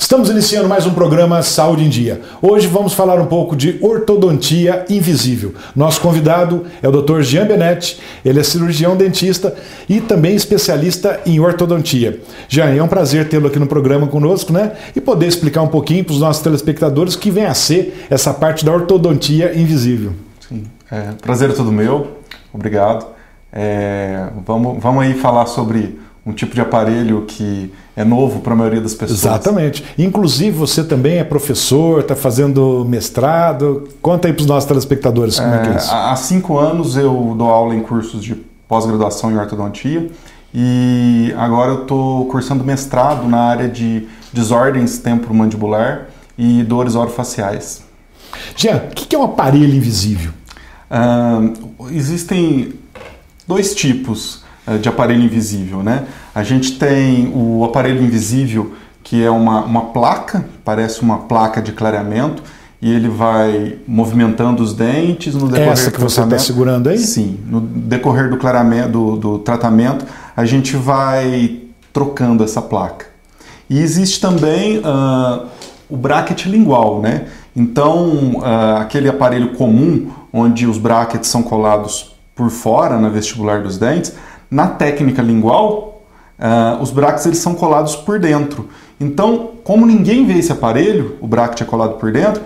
Estamos iniciando mais um programa Saúde em Dia. Hoje vamos falar um pouco de ortodontia invisível. Nosso convidado é o Dr. Jean Benetti, ele é cirurgião dentista e também especialista em ortodontia. Jean, é um prazer tê-lo aqui no programa conosco, né? E poder explicar um pouquinho para os nossos telespectadores o que vem a ser essa parte da ortodontia invisível. Sim, prazer é todo meu, obrigado. Vamos aí falar sobre um tipo de aparelho que é novo para a maioria das pessoas. Exatamente. Inclusive você também é professor, está fazendo mestrado. Conta aí para os nossos telespectadores como é que é isso. Há 5 anos eu dou aula em cursos de pós-graduação em ortodontia e agora eu estou cursando mestrado na área de desordens temporomandibular e dores orofaciais. Jean, o que é um aparelho invisível? Existem 2 tipos de aparelho invisível, né? A gente tem o aparelho invisível, que é uma placa, parece uma placa de clareamento, e ele vai movimentando os dentes no decorrer Essa que você está segurando aí? Sim, no decorrer do clareamento, do tratamento, a gente vai trocando essa placa. E existe também o bracket lingual, né? Então, aquele aparelho comum, onde os brackets são colados por fora, na vestibular dos dentes, na técnica lingual, os brackets eles são colados por dentro. Então, como ninguém vê esse aparelho, o bracket é colado por dentro,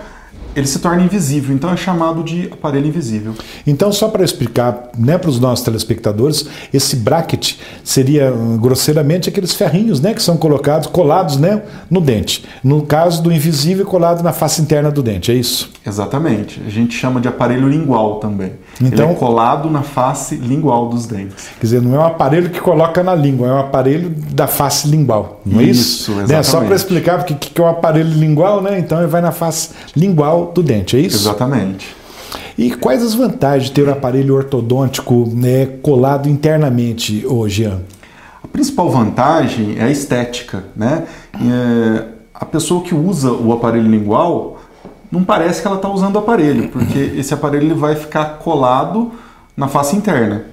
ele se torna invisível, então é chamado de aparelho invisível. Então, só para explicar, né, para os nossos telespectadores, esse bracket seria grosseiramente aqueles ferrinhos, né, que são colados, né, no dente. No caso do invisível, colado na face interna do dente, é isso? Exatamente. A gente chama de aparelho lingual também. Então, ele é colado na face lingual dos dentes. Quer dizer, não é um aparelho que coloca na língua, é um aparelho da face lingual, não é isso? Isso, exatamente. Né? Só para explicar porque que é um aparelho lingual, né? Então ele vai na face lingual do dente, é isso? Exatamente. E quais as vantagens de ter um aparelho ortodôntico, né, colado internamente hoje, Jean? A principal vantagem é a estética, né? A pessoa que usa o aparelho lingual não parece que ela está usando o aparelho, porque esse aparelho ele vai ficar colado na face interna.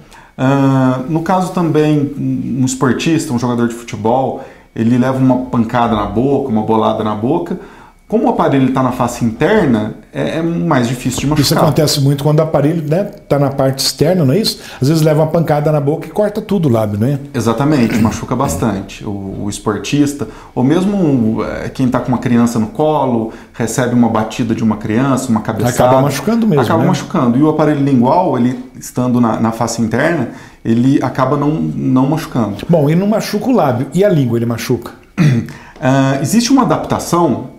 No caso também, um esportista, um jogador de futebol, ele leva uma pancada na boca, uma bolada na boca. Como o aparelho está na face interna, é mais difícil de machucar. Isso acontece muito quando o aparelho está na parte externa, não é isso? Às vezes leva uma pancada na boca e corta tudo o lábio, não é? Exatamente, machuca bastante. O esportista, ou mesmo quem está com uma criança no colo, recebe uma batida de uma criança, uma cabeçada. Acaba machucando mesmo, acaba né? machucando. E o aparelho lingual, ele estando na face interna, ele acaba não machucando. Bom, e não machuca o lábio. E a língua, ele machuca? Existe uma adaptação,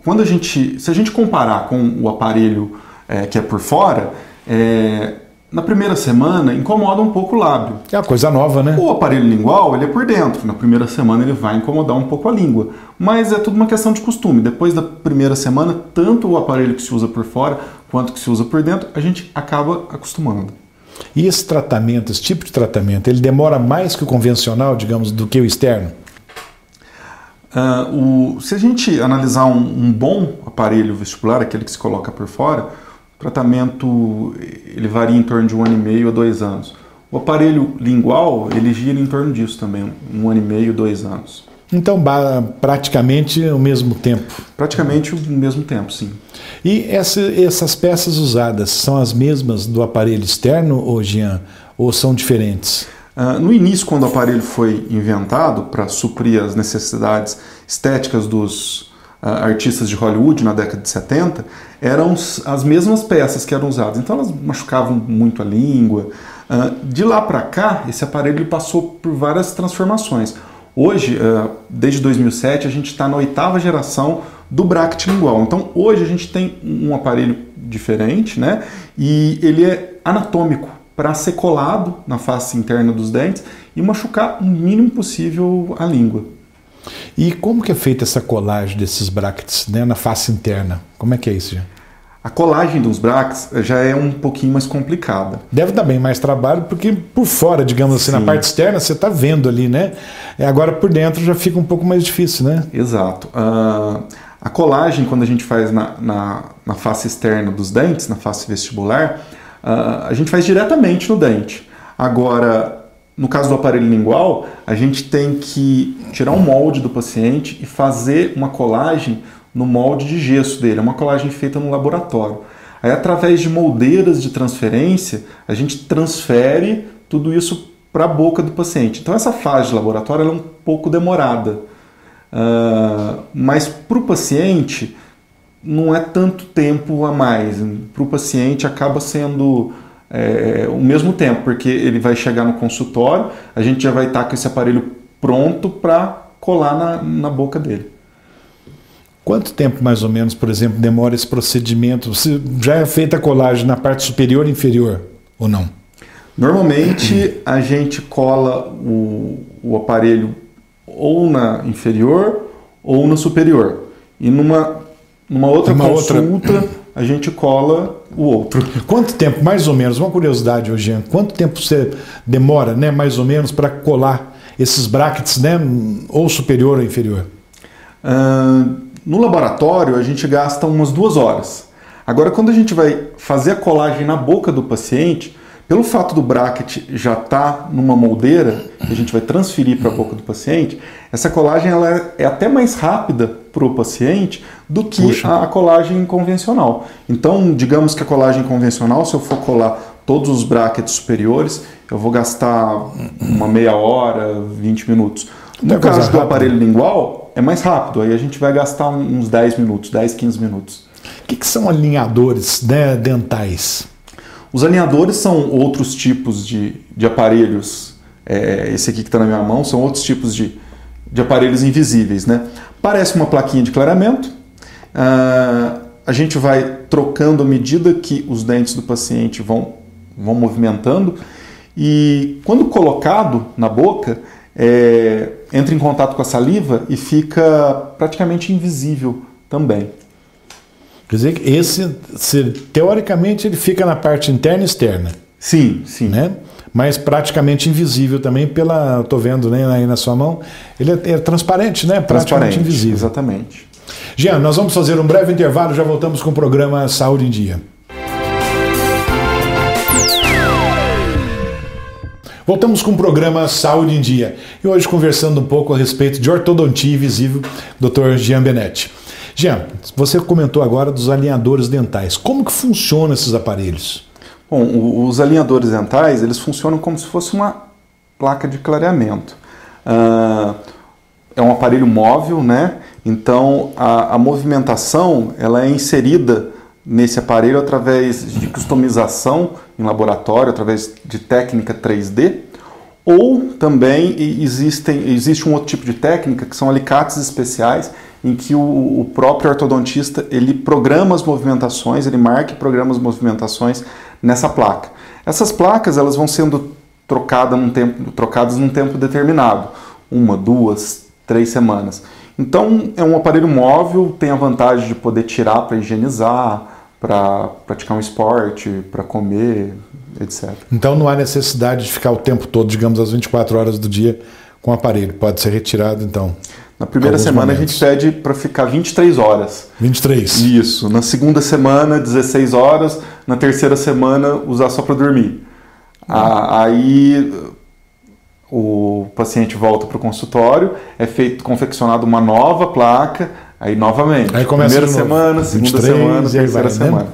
se a gente comparar com o aparelho que é por fora, na primeira semana incomoda um pouco o lábio. É uma coisa nova, né? O aparelho lingual, ele é por dentro, na primeira semana ele vai incomodar um pouco a língua, mas é tudo uma questão de costume. Depois da primeira semana, tanto o aparelho que se usa por fora quanto que se usa por dentro, a gente acaba acostumando. E esse tratamento, esse tipo de tratamento, ele demora mais que o convencional, digamos, do que o externo? Se a gente analisar um bom aparelho vestibular, aquele que se coloca por fora, o tratamento ele varia em torno de 1 ano e meio a 2 anos. O aparelho lingual, ele gira em torno disso também, 1 ano e meio, 2 anos. Então, praticamente o mesmo tempo. Praticamente o mesmo tempo, sim. E essas peças usadas são as mesmas do aparelho externo, Jean, ou são diferentes? No início, quando o aparelho foi inventado para suprir as necessidades estéticas dos artistas de Hollywood na década de 70, eram as mesmas peças que eram usadas. Então elas machucavam muito a língua. De lá para cá, esse aparelho passou por várias transformações. Hoje, desde 2007, a gente está na 8ª geração do bracket lingual. Então hoje a gente tem um aparelho diferente, né? E ele é anatômico, para ser colado na face interna dos dentes e machucar o mínimo possível a língua. E como que é feita essa colagem desses brackets, né, na face interna? Como é que é isso, Jean? A colagem dos brackets já é um pouquinho mais complicada. Deve dar bem mais trabalho, porque por fora, digamos assim, na parte externa, você está vendo ali, né? Agora por dentro já fica um pouco mais difícil, né? Exato. A colagem, quando a gente faz na face externa dos dentes, na face vestibular, a gente faz diretamente no dente. Agora, no caso do aparelho lingual, a gente tem que tirar um molde do paciente e fazer uma colagem no molde de gesso dele, é uma colagem feita no laboratório. Aí, através de moldeiras de transferência, a gente transfere tudo isso para a boca do paciente. Então, essa fase de laboratório ela é um pouco demorada, mas para o paciente não é tanto tempo a mais. Para o paciente acaba sendo o mesmo tempo, porque ele vai chegar no consultório, a gente já vai estar com esse aparelho pronto para colar na boca dele. Quanto tempo, mais ou menos, por exemplo, demora esse procedimento? Se já é feita a colagem na parte superior e inferior, ou não? Normalmente, a gente cola o aparelho ou na inferior ou na superior. E numa outra consulta, a gente cola o outro. Quanto tempo, mais ou menos, uma curiosidade hoje, Jean, quanto tempo você demora, né, mais ou menos, para colar esses brackets, né, ou superior ou inferior? No laboratório, a gente gasta umas 2 horas. Agora, quando a gente vai fazer a colagem na boca do paciente, pelo fato do bracket já estar numa moldeira, que a gente vai transferir para a boca do paciente, essa colagem ela é até mais rápida para o paciente do que a colagem convencional. Então, digamos que a colagem convencional, se eu for colar todos os brackets superiores, eu vou gastar uma meia hora, 20 minutos. No caso do aparelho lingual, é mais rápido, aí a gente vai gastar uns 10 minutos, 10, 15 minutos. O que são alinhadores, né, dentais? Os alinhadores são outros tipos de aparelhos, esse aqui que está na minha mão, são outros tipos de aparelhos invisíveis, né? Parece uma plaquinha de clareamento, a gente vai trocando à medida que os dentes do paciente vão movimentando e quando colocado na boca, entra em contato com a saliva e fica praticamente invisível também. Quer dizer que esse, teoricamente, ele fica na parte interna e externa. Sim, sim. Né? Mas praticamente invisível também pela... Estou vendo, né, aí na sua mão. Ele é transparente, né? Praticamente invisível. Exatamente. Jean, nós vamos fazer um breve intervalo, já voltamos com o programa Saúde em Dia. Voltamos com o programa Saúde em Dia. E hoje conversando um pouco a respeito de ortodontia invisível, Dr. Jean Benetti. Jean, você comentou agora dos alinhadores dentais. Como que funcionam esses aparelhos? Bom, os alinhadores dentais, eles funcionam como se fosse uma placa de clareamento. É um aparelho móvel, né? Então, a movimentação ela é inserida nesse aparelho através de customização em laboratório, através de técnica 3D, ou também existe um outro tipo de técnica, que são alicates especiais, em que o próprio ortodontista ele programa as movimentações, ele marca e programa as movimentações nessa placa. Essas placas elas vão sendo trocadas num tempo determinado, 1, 2, 3 semanas. Então é um aparelho móvel, tem a vantagem de poder tirar para higienizar, para praticar um esporte, para comer, etc. Então não há necessidade de ficar o tempo todo, digamos, às 24 horas do dia com o aparelho, pode ser retirado então. Na primeira semana a gente pede para ficar 23 horas. 23? Isso. Na segunda semana, 16 horas. Na terceira semana, usar só para dormir. Aí o paciente volta para o consultório, é confeccionado uma nova placa, aí novamente. Aí começa primeira semana, segunda semana, terceira semana.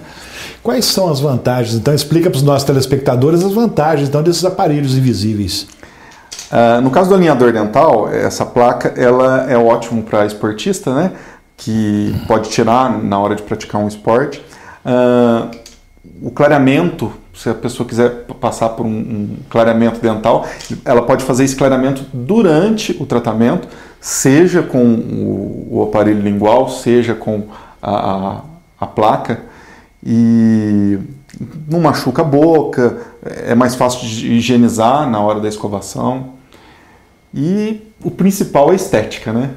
Quais são as vantagens? Então explica para os nossos telespectadores as vantagens então, desses aparelhos invisíveis. No caso do alinhador dental, essa placa ela é ótimo para esportista, né? Que pode tirar na hora de praticar um esporte. O clareamento, se a pessoa quiser passar por um clareamento dental, ela pode fazer esse clareamento durante o tratamento, seja com o aparelho lingual, seja com a placa, e não machuca a boca, é mais fácil de higienizar na hora da escovação. E o principal é a estética, né?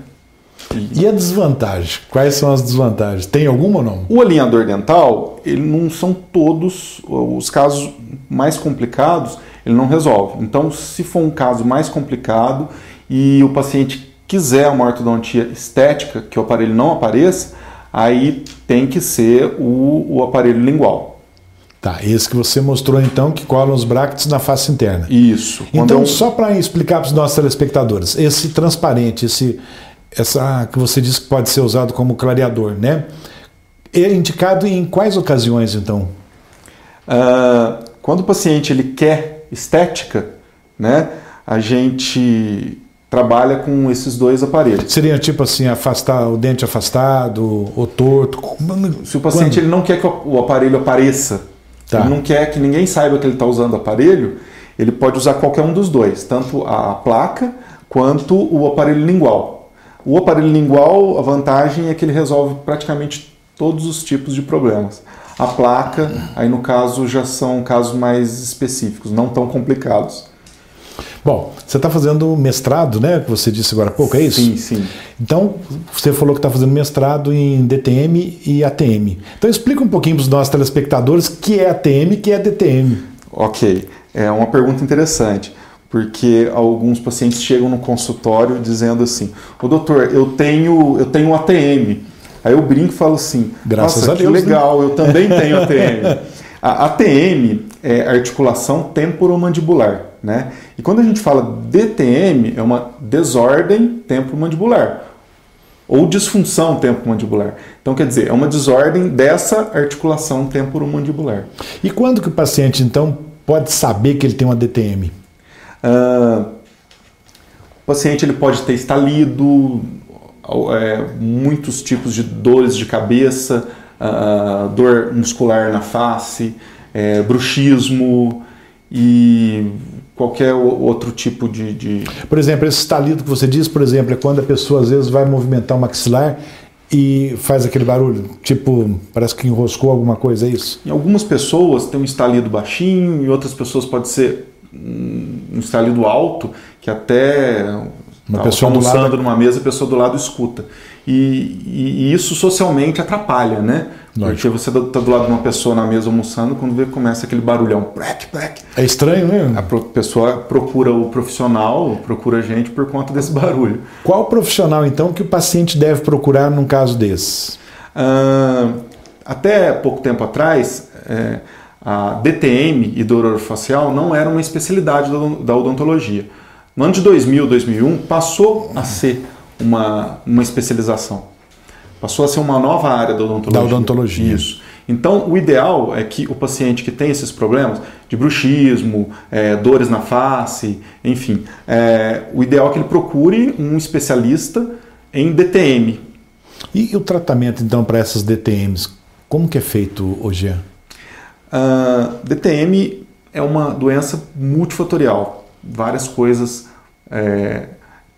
E a desvantagem? Quais são as desvantagens? Tem alguma ou não? O alinhador dental, ele não são todos os casos mais complicados, ele não resolve. Então, se for um caso mais complicado e o paciente quiser uma ortodontia estética, que o aparelho não apareça, aí tem que ser o aparelho lingual. Tá, esse que você mostrou então, que colam os brackets na face interna. Isso. Então, só para explicar para os nossos telespectadores, esse transparente, essa que você disse que pode ser usado como clareador, né? É indicado em quais ocasiões, então? Quando o paciente ele quer estética, né, a gente trabalha com esses dois aparelhos. Seria tipo assim, afastar o dente afastado, ou torto? Se o paciente ele não quer que o aparelho apareça, ele não quer que ninguém saiba que ele está usando o aparelho, ele pode usar qualquer um dos dois, tanto a placa quanto o aparelho lingual. O aparelho lingual, a vantagem é que ele resolve praticamente todos os tipos de problemas. A placa, aí no caso, já são casos mais específicos, não tão complicados. Bom, você está fazendo mestrado, né? Que você disse agora há pouco, é isso? Sim, sim. Então, você falou que está fazendo mestrado em DTM e ATM. Então, explica um pouquinho para os nossos telespectadores o que é ATM e o que é DTM. Ok, é uma pergunta interessante, porque alguns pacientes chegam no consultório dizendo assim: ô doutor, eu tenho ATM. Aí eu brinco e falo assim: graças nossa, a Deus, que legal, né? eu também tenho ATM. A ATM é articulação temporomandibular, né? E quando a gente fala DTM, é uma desordem temporomandibular ou disfunção temporomandibular. Então, quer dizer, é uma desordem dessa articulação temporomandibular. E quando que o paciente, então, pode saber que ele tem uma DTM? O paciente ele pode ter estalido, muitos tipos de dores de cabeça, dor muscular na face, bruxismo e qualquer outro tipo de... Por exemplo, esse estalido que você diz, por exemplo, é quando a pessoa às vezes vai movimentar o maxilar e faz aquele barulho, tipo, parece que enroscou alguma coisa, é isso? Em algumas pessoas tem um estalido baixinho, em outras pessoas pode ser um estalido alto, que até uma pessoa almoçando numa mesa, a pessoa do lado escuta. E isso socialmente atrapalha, né? Porque você está do lado de uma pessoa na mesa almoçando, quando vê começa aquele barulhão, plec, plec. É estranho, né? A pessoa procura o profissional, procura a gente por conta desse barulho. Qual profissional, então, que o paciente deve procurar num caso desses? Até pouco tempo atrás, a DTM e dor orofacial não era uma especialidade da odontologia. No ano de 2000, 2001, passou a ser uma especialização. Passou a ser uma nova área da odontologia. Da odontologia. Isso. Então, o ideal é que o paciente que tem esses problemas de bruxismo, dores na face, enfim, o ideal é que ele procure um especialista em DTM. E o tratamento, então, para essas DTMs, como que é feito hoje? DTM é uma doença multifatorial. Várias coisas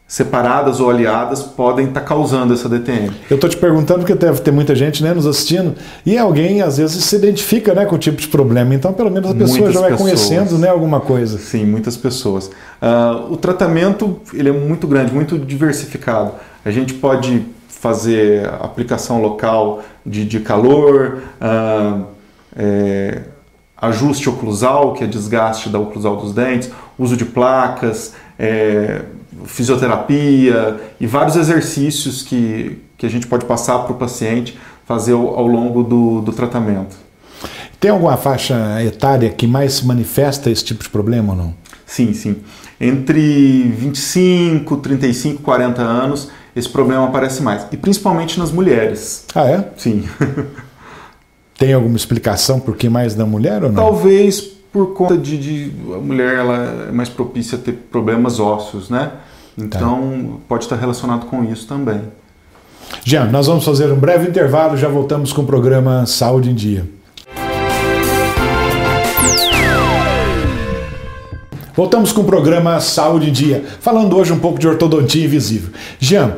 separadas ou aliadas podem estar causando essa DTM. Eu estou te perguntando porque deve ter muita gente, né, nos assistindo e alguém às vezes se identifica, né, com o tipo de problema. Então, pelo menos a pessoa já vai conhecendo, né, alguma coisa. Sim, muitas pessoas. O tratamento ele é muito grande, muito diversificado. A gente pode fazer aplicação local de calor, ajuste oclusal, que é desgaste da oclusal dos dentes, uso de placas, fisioterapia e vários exercícios que a gente pode passar para o paciente fazer ao longo do tratamento. Tem alguma faixa etária que mais se manifesta esse tipo de problema ou não? Sim, sim. Entre 25, 35, 40 anos, esse problema aparece mais. E principalmente nas mulheres. Ah, é? Sim. Tem alguma explicação por que mais na mulher ou não? Talvez por conta de a mulher ela é mais propícia a ter problemas ósseos, né? Então pode estar relacionado com isso também. Jean, nós vamos fazer um breve intervalo, já voltamos com o programa Saúde em Dia. Voltamos com o programa Saúde em Dia, falando hoje um pouco de ortodontia invisível. Jean,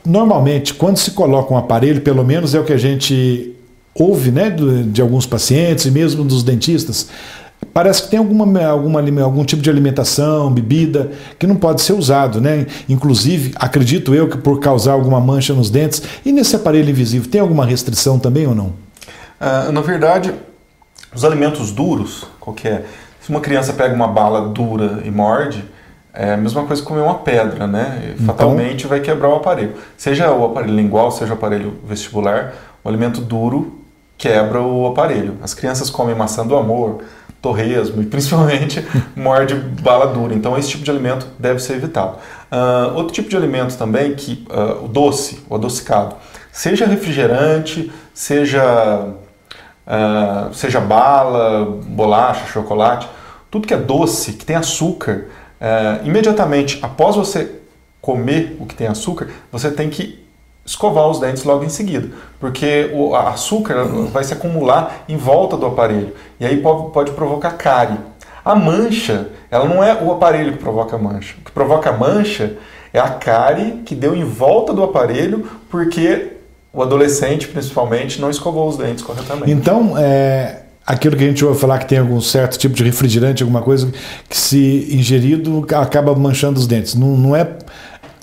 normalmente quando se coloca um aparelho, pelo menos é o que a gente ouve, né, de alguns pacientes e mesmo dos dentistas, parece que tem algum tipo de alimentação, bebida, que não pode ser usado, né? Inclusive, acredito eu que por causar alguma mancha nos dentes. E nesse aparelho invisível, tem alguma restrição também ou não? Na verdade, os alimentos duros, se uma criança pega uma bala dura e morde, é a mesma coisa que comer uma pedra, né? E fatalmente vai quebrar o aparelho. Seja o aparelho lingual, seja o aparelho vestibular, o alimento duro quebra o aparelho. As crianças comem maçã do amor, torresmo e principalmente morde bala dura. Então esse tipo de alimento deve ser evitado. Outro tipo de alimento também, que o doce, o adocicado, seja refrigerante, seja bala, bolacha, chocolate, tudo que é doce, que tem açúcar, imediatamente após você comer o que tem açúcar, você tem que escovar os dentes logo em seguida, porque o açúcar vai se acumular em volta do aparelho e aí pode provocar cárie. A mancha, ela não é o aparelho que provoca a mancha. O que provoca a mancha é a cárie que deu em volta do aparelho porque o adolescente, principalmente, não escovou os dentes corretamente. Então, aquilo que a gente ouve falar que tem algum certo tipo de refrigerante, alguma coisa que se ingerido acaba manchando os dentes. Não é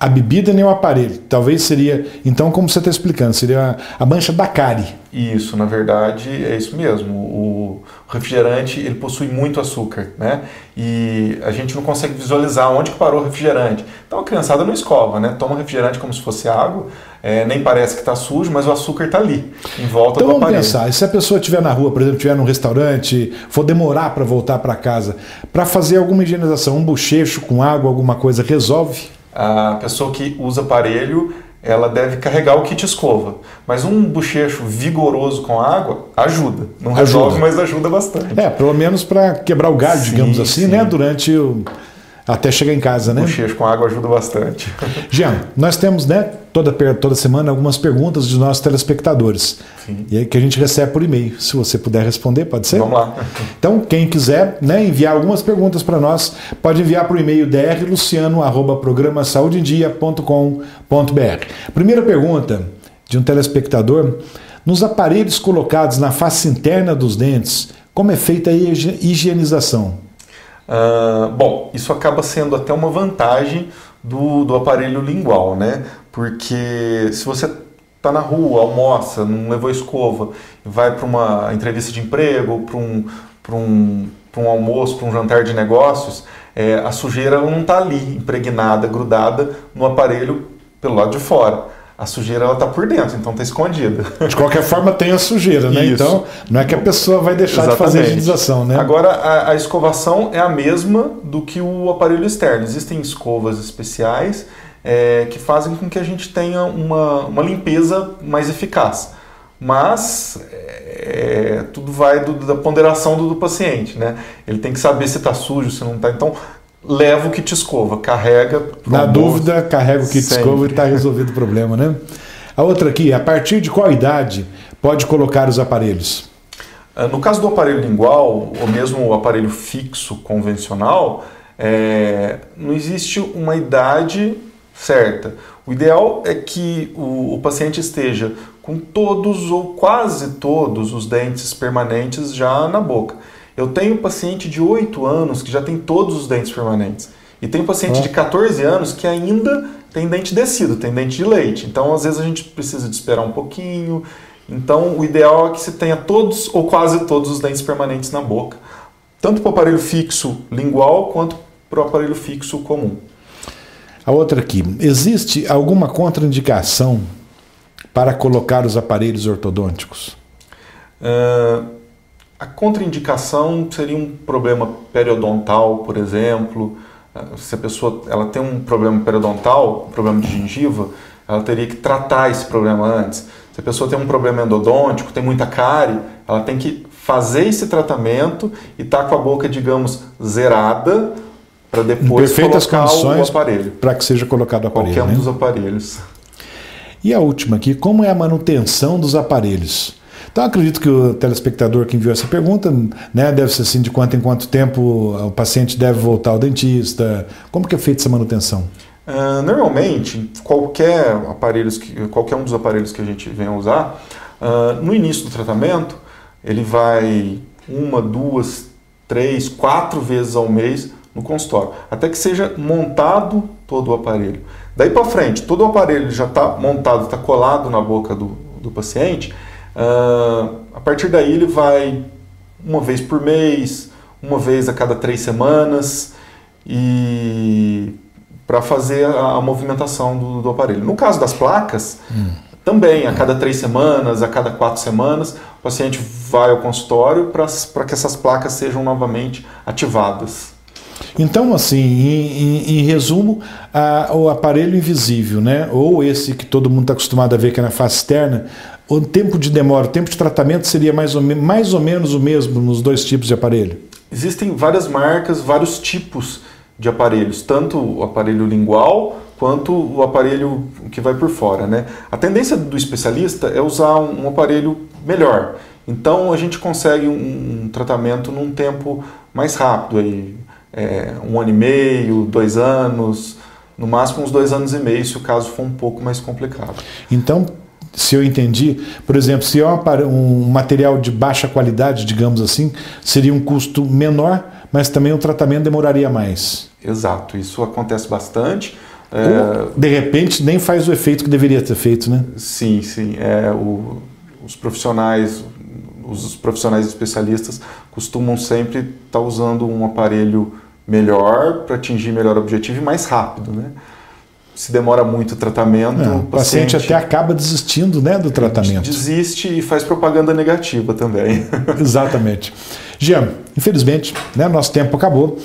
a bebida nem o aparelho. Talvez seria, então, como você está explicando, seria a mancha da cárie. Isso, na verdade, é isso mesmo. O refrigerante, ele possui muito açúcar, né? E a gente não consegue visualizar onde que parou o refrigerante. Então a criançada não escova, né? Toma refrigerante como se fosse água, nem parece que está sujo, mas o açúcar está ali, em volta do aparelho. Então vamos pensar, e se a pessoa estiver na rua, por exemplo, estiver num restaurante, for demorar para voltar para casa, para fazer alguma higienização, um bochecho com água, alguma coisa, resolve? A pessoa que usa aparelho, ela deve carregar o kit escova. Mas um bochecho vigoroso com água ajuda. Não resolve, mas ajuda bastante. Pelo menos para quebrar o galho, digamos assim, né? Durante até chegar em casa, né? Bochecho com água ajuda bastante. Jean, nós temos, né, toda semana algumas perguntas dos nossos telespectadores. Sim. E aí que a gente recebe por e-mail. Se você puder responder, pode ser? Vamos lá. Então, quem quiser, né, enviar algumas perguntas para nós, pode enviar para o e-mail drluciano@programasaudemdia.com.br. Primeira pergunta de um telespectador: nos aparelhos colocados na face interna dos dentes, como é feita a higienização? Bom, isso acaba sendo até uma vantagem do aparelho lingual, né? Porque se você está na rua, almoça, não levou escova, vai para uma entrevista de emprego, para um almoço, para um jantar de negócios, a sujeira não está ali, impregnada, grudada no aparelho pelo lado de fora. A sujeira está por dentro, então está escondida. De qualquer forma tem a sujeira, né? Isso. Então não é que a pessoa vai deixar de fazer a higienização, né? Agora a escovação é a mesma do que o aparelho externo. Existem escovas especiais que fazem com que a gente tenha uma limpeza mais eficaz. Mas tudo vai da ponderação do paciente, né? Ele tem que saber se está sujo, se não está. Então, leva o kit escova, carrega. Na dúvida, carrega o kit escova e está resolvido o problema, né? A outra aqui, a partir de qual idade pode colocar os aparelhos? No caso do aparelho lingual, ou mesmo o aparelho fixo convencional, não existe uma idade certa. O ideal é que o paciente esteja com todos ou quase todos os dentes permanentes já na boca. Eu tenho um paciente de 8 anos que já tem todos os dentes permanentes. E tem um paciente de 14 anos que ainda tem dente descido, tem dente de leite. Então, às vezes, a gente precisa de esperar um pouquinho. Então, o ideal é que se tenha todos ou quase todos os dentes permanentes na boca. Tanto para o aparelho fixo lingual, quanto para o aparelho fixo comum. A outra aqui. Existe alguma contraindicação para colocar os aparelhos ortodônticos? A contraindicação seria um problema periodontal, por exemplo. Se a pessoa ela tem um problema periodontal, um problema de gengiva, ela teria que tratar esse problema antes. Se a pessoa tem um problema endodôntico, tem muita cárie, ela tem que fazer esse tratamento e estar com a boca, digamos, zerada, para depois colocar o aparelho. Para que seja colocado o aparelho. Qualquer um dos aparelhos. E a última aqui, como é a manutenção dos aparelhos? Então, acredito que o telespectador que enviou essa pergunta, né, deve ser assim, de quanto em quanto tempo o paciente deve voltar ao dentista. Como que é feita essa manutenção? Normalmente, qualquer um dos aparelhos que a gente vem a usar, no início do tratamento, ele vai 1, 2, 3, 4 vezes ao mês no consultório, até que seja montado todo o aparelho. Daí para frente, todo o aparelho já está montado, está colado na boca do paciente. A partir daí ele vai uma vez por mês, uma vez a cada 3 semanas, e para fazer a movimentação do aparelho. No caso das placas, também, a cada 3 semanas, a cada 4 semanas, o paciente vai ao consultório para que essas placas sejam novamente ativadas. Então, assim, em resumo, o aparelho invisível, né, ou esse que todo mundo está acostumado a ver, que é na face externa, o tempo de demora, o tempo de tratamento seria mais ou menos o mesmo nos dois tipos de aparelho? Existem várias marcas, vários tipos de aparelhos, tanto o aparelho lingual quanto o aparelho que vai por fora, né? A tendência do especialista é usar um aparelho melhor. Então a gente consegue um tratamento num tempo mais rápido, aí, 1 ano e meio, 2 anos, no máximo uns 2 anos e meio, se o caso for um pouco mais complicado. Então, se eu entendi, por exemplo, se é um material de baixa qualidade, digamos assim, seria um custo menor, mas também o tratamento demoraria mais. Exato, isso acontece bastante. Ou, de repente, nem faz o efeito que deveria ter feito, né? Sim, sim. Os profissionais especialistas costumam sempre estar usando um aparelho melhor para atingir melhor objetivo e mais rápido, né? Se demora muito o tratamento, o paciente até acaba desistindo, né, do tratamento. Desiste e faz propaganda negativa também. Exatamente. Jean, infelizmente, né, nosso tempo acabou.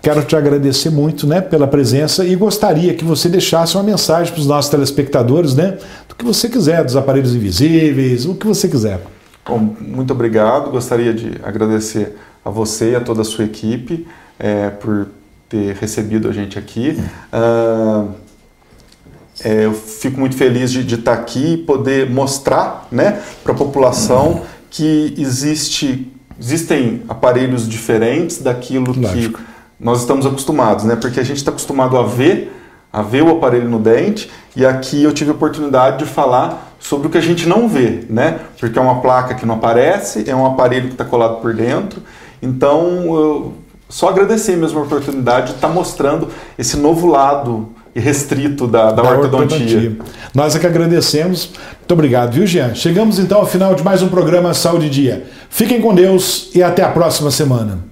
Quero te agradecer muito, né, pela presença e gostaria que você deixasse uma mensagem para os nossos telespectadores, né, do que você quiser, dos aparelhos invisíveis, o que você quiser. Bom, muito obrigado. Gostaria de agradecer a você e a toda a sua equipe por ter recebido a gente aqui. Eu fico muito feliz de estar aqui e poder mostrar, né, para a população que existem aparelhos diferentes daquilo que nós estamos acostumados, né? Porque a gente está acostumado a ver o aparelho no dente, e aqui eu tive a oportunidade de falar sobre o que a gente não vê, né? Porque é uma placa que não aparece, é um aparelho que está colado por dentro. Então, só agradecer mesmo a oportunidade de estar mostrando esse novo lado irrestrito da ortodontia. Nós é que agradecemos. Muito obrigado, viu, Jean? Chegamos então ao final de mais um programa Saúde em Dia. Fiquem com Deus e até a próxima semana.